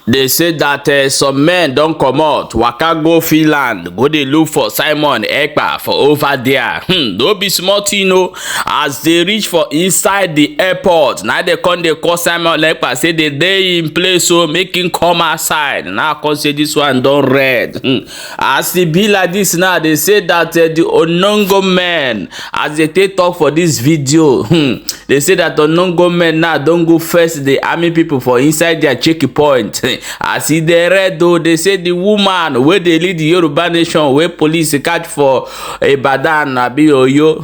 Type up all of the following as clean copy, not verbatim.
They say that some men don't come out, waka go Finland, go dey look for Simon Ekpa for over there. No be small thing o. As they reach for inside the airport, now they come dey call Simon Ekpa say they dey in place so make him come outside. Now come say this one don red. As e be like this now, they say that the Onongo men, as they take talk for this video, they say that Onongo men now don go first the army people for inside their checkpoint. As e dey red though, they say the woman wey dey lead the Yoruba nation wey police catch for Ibadan abi Oyo,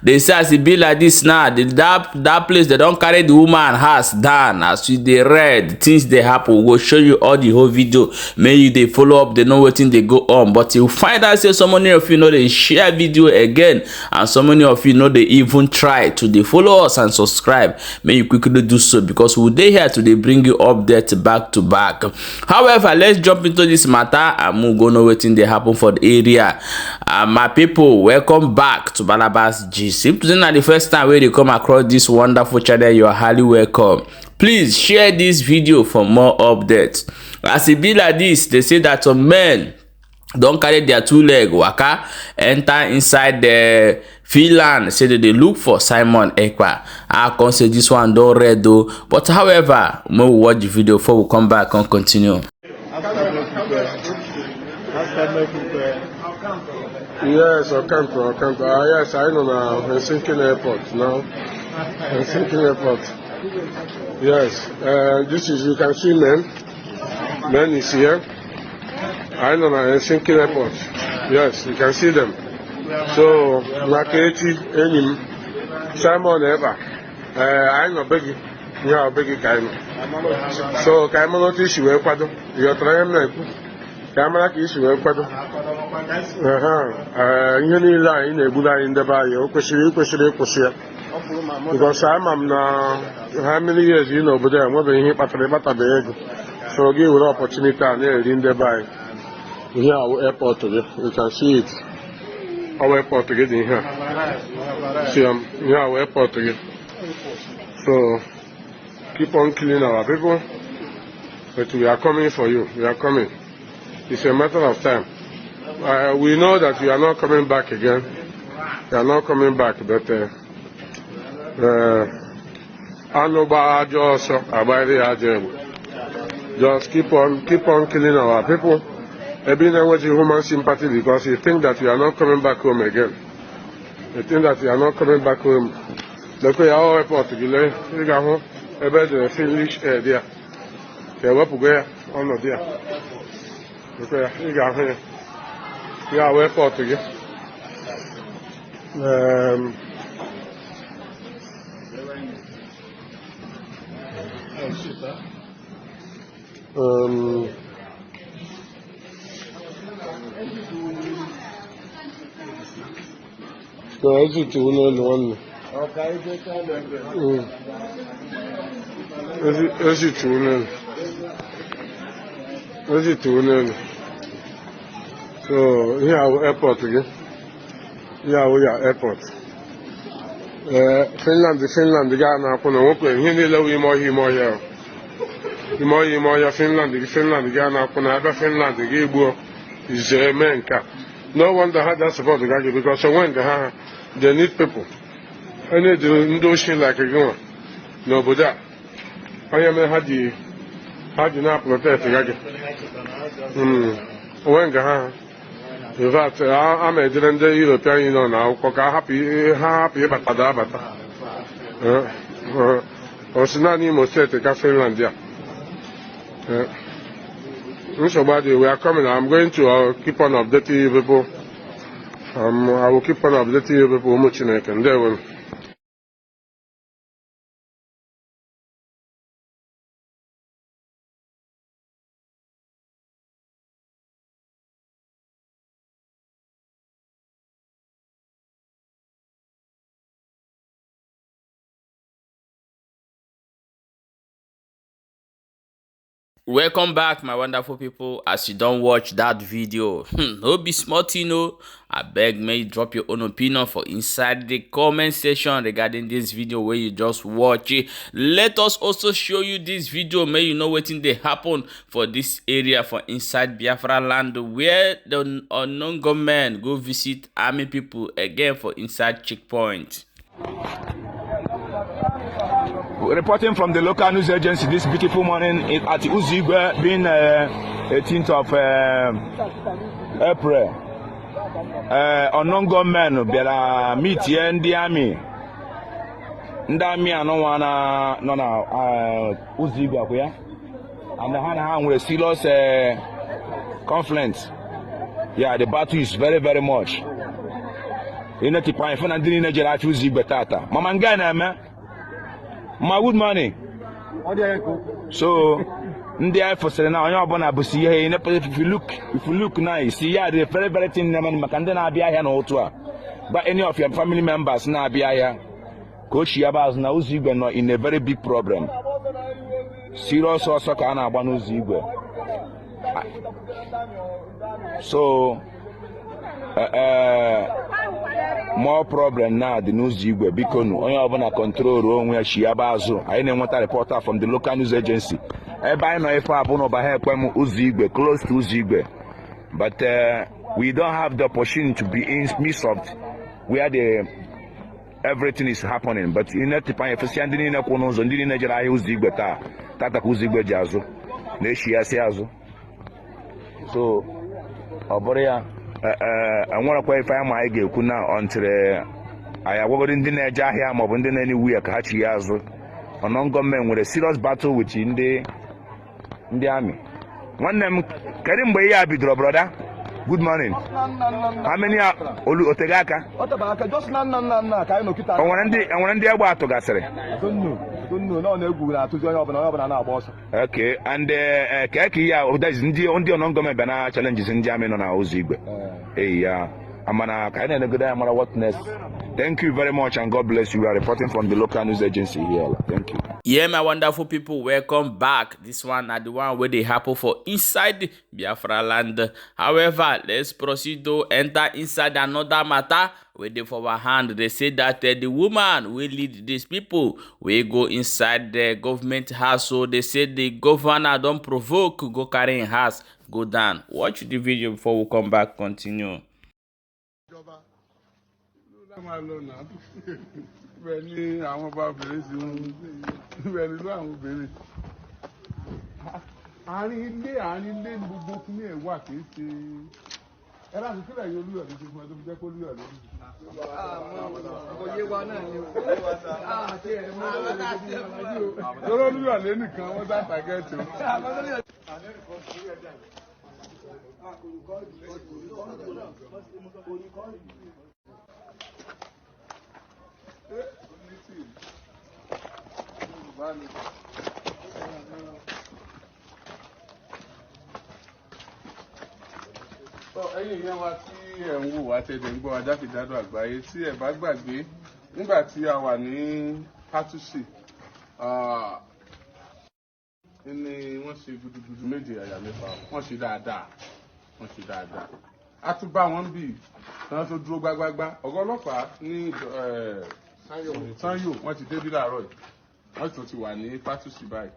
they say as e be like this now, that place they don carry the woman house down. As e dey red, things dey happen. We go show you all the whole video. May you dey follow up, they know wetin dey go on. But you find out say so many of you know they share video again, and so many of you know they even try to dey follow us and subscribe. May you quickly do so, because we dey here to dey bring you updates back to back. However, let's jump into this matter and we go know wetin dey happen for the area. My people, welcome back to Balabas Gist. If this is not the first time where you come across this wonderful channel, you are highly welcome. Please share this video for more updates. As it be like this, they say that some men don't carry their two leg waka enter inside the Finland, say that they look for Simon Ekpa. I can say this one don't red though. But however, we will watch the video before we come back and continue. Yes, I can't. Yes, I know now. Helsinki Airport now. Helsinki Airport. Yes, this is, you can see men. Men is here. I know now. Helsinki Airport. Yes, you can see them. So, Maketi, Enim, Simon Ekpa. I know Beggy. Yeah, Beggy Kaimo. So, Kaimo notice you were quado. You're trying to camera is well quado. You need line a Buddha in the bio, because I'm now how many years you know, but I'm not being hit at the so give an opportunity in the bay. Here, our airport, you can see it. Our airport to get in here. See, here, our airport to get. So, keep on killing our people, but we are coming for you. We are coming. It's a matter of time. We know that you are not coming back again. You are not coming back, but just keep on killing our people. Maybe now with human sympathy, because you think that you are not coming back home again. You think that you are not coming back home. Look at our airport. You got home. About the Finnish there. They were there on there. Okay, you got here. Yeah, we're for to get. So I just do one. Okay, So here our airport again. Yeah, we are airport. Finland, the guy now put on work. He need to be more here. Finland, the guy now put on Finland. The guy is a man. No wonder how that's about the guy, because when they need people, I need to do shit like a gun. No, but that I am had the not protect the guy. When in fact, I'm a European Union now, because happy about that. Osinani must say to Finland. Somebody, we are coming. I'm going to keep on updating you people. I will keep on updating you people much in it, and they will. Welcome back, my wonderful people. As you don't watch that video, no be small thing, no. I beg, may you drop your own opinion for inside the comment section regarding this video where you just watch it. Let us also show you this video, may you know what they happen for this area for inside Biafra land, where the unknown government go visit army people again for inside checkpoint. Reporting from the local news agency this beautiful morning at Uzigwe, being 18th of April. Unknown gunmen bịara meet here in the army. Ndị army nọ na Uzigwe akwa ya. And ha nwere serious conflict. Yeah, the battle is very, very much. Ine tipa ife na ndị niile jere achị Uzigwe tata. Mama nga na-eme. My good morning. So, ndị a fosere na onye ọbụla bụ si ihe if you look nice, see ya the very very thing na maka ndị na-abịa ahịa n'otu a. But any of your family members na-abịa ahịa ka ochie ya bazụ na Uzigwe nọ in a very big problem. Serious ọsọ ka a na-agba n'Uzigwe. So, more problem now the Uzigwe because onye ọbụla control onwe ya shi abazu. I na-enweta reporter from the local news agency. Ebe anyị nọ ife abụ n'ọba ha Ekpa Uzigwe, close to Uzigwe. But we don't have the opportunity to be in midst of where everything is happening. But in that time, if you ndị niile kwụ n'ụzọ, ndị niile jere ahịa Uzigwe tata ka Uzigwe ji azụ na-eshi ya si azụ. So ọ bụrụ ya enwerekwa ife ama anyị ga-ekwu na until anyị agwagoro ndị na-eje ahịa maọbụ ndị na-eniwu ya ka ha chi ya azụ. Unknown government nwere serious battle with ndị army. Nwanne m kedu mgbe ihe a bidoro brother? Good morning. How many otega aka? Just na ka anyị nọkịta. Enwere ndị egbe atụgasịrị? Don't know na egwu na-atụzi onye ọbụla na-agba ọsọ. Okay, and ka ihe that is ndị unknown government bịa na challenges ndị army nọ na Uzigwe. Amana ka anyị na-enegodo ya mara what next. Thank you very much and God bless you. We are reporting from the local news agency here. Thank you. Yeah, my wonderful people, welcome back. This one are the one where they happen for inside Biafra land. However, let's proceed to enter inside another matter where they for our hand. They say that the woman will lead these people. We go inside the government house. So they say the governor don't provoke, go carrying house, go down. Watch the video before we come back, continue. Bẹ́ẹ̀ni àwọn bá bẹ̀rẹ̀ sí bẹ́ẹ̀ni ló àwọn bẹ̀rẹ̀. Àárín ilé gbogbo kíní ẹ̀ wà kìí ṣe. Ẹ láti kílẹ̀ yóò lúyọ̀ ní ti fún ẹ tó fi jẹ́ kó lúyọ̀ lórí. Oyé wa náà ni o. Lọ́rọ́ lúyọ̀ lé nìkan wọ́n sá tàgẹ́tì o. Ẹ̀yin ìyẹn wa tí ẹ̀ ń wò wá tẹ̀lé ń gbọ́ wa jákèjádò àgbáyé tí ẹ̀ bá gbàgbé nígbà tí a wà ní Tâke ni wọ́n ṣe gudugudu méje àyà mẹ́fà wọ́n ṣe dáadáa a tún bá wọn bì náà tó dúró gbágbágbá ọ̀gá ọlọ́pàá ní Sanyo wọ́n ti débí láàárọ̀ yìí wọ́n tún ti wà ní Tâke báyìí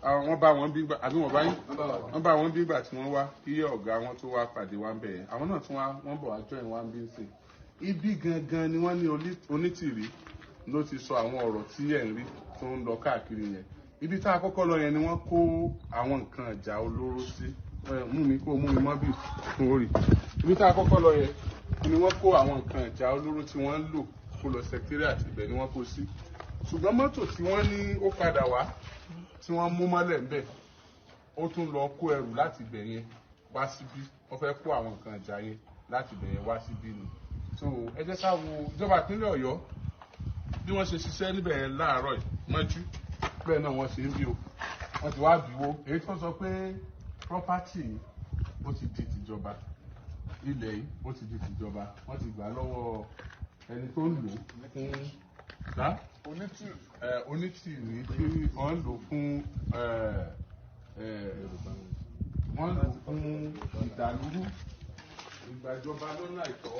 wọ́n bá wọn bí gbà àbí wọ́n bá wọn bí gbà tí wọ́n wá kí ọ̀gá wọn tó wá pàdé wa ń bẹ̀ yẹn àwọn náà tún wọ́n bọ̀ wá join wa ń bí ń sìn ibi gangan ni wọ́n ní onítìrí ló ti sọ àwọn ọ̀rọ̀ tí ẹ̀ ń rí tó ń lọ káàkiri yẹn ibi tá a kọ́kọ́ lọ yẹn ni wọ́n kó àwọn nǹkan ìjà olóró sí mú mi mọ́ bí fún orí ibi tá a kọ́kọ́ lọ yẹn ni wọ́n kó àwọn nǹkan ìjà olóró tí wọ́n ń lò kó lọ secretariat ibẹ̀ ni wọ́n kó sí ṣùgbọ́n mọ́tò tí wọ́n ní ó padà wá tí wọ́n mú mọ́lẹ̀ ńbẹ̀ ó tún lọ kó ẹrù láti ibẹ̀ yẹn wá síbí wọ́n fẹ́ kó àwọn nǹkan ìjà yẹn láti ibẹ̀ yẹn wá síbí ni so ẹ jẹ́ ká wo ìjọba ìpínlẹ̀ Ọ̀yọ́ bí wọ́n ṣe ṣiṣẹ́ níbẹ̀ yẹn láàárọ̀ yìí mọ́jú bẹ́ẹ̀ náà wọ́n ṣe ń bí o wọ́n ti wá bíwó èyí tó sọ pé property ó ti di tìjọba ilẹ̀ yìí ó ti di tìjọba wọ́n ti gbà lọ́wọ́ ẹni tó ń lò fún onítìrí tí wọ́n ń lò fún wọ́n lò fún ìdàlúrú ìgbàjọba lọ́nà àìtọ́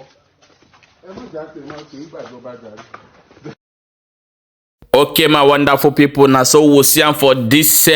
ẹ má jà sí wọn sí ìgbàjọba jàre. Okay, my wonderful people, now so we'll see for this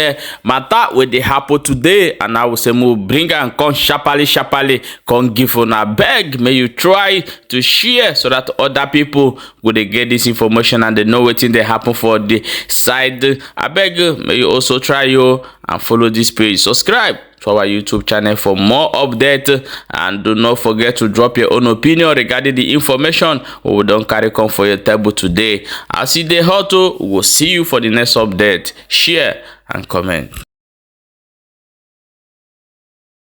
matter with the happen today, and I will say we'll bring and come sharply come give on a beg. May you try to share so that other people will they get this information and they know what thing they happen for the side. I beg, may you also try you and follow this page, subscribe to our YouTube channel for more updates, and do not forget to drop your own opinion regarding the information we don't carry come for your table today. As you dey hot, we will see you for the next update. Share and comment.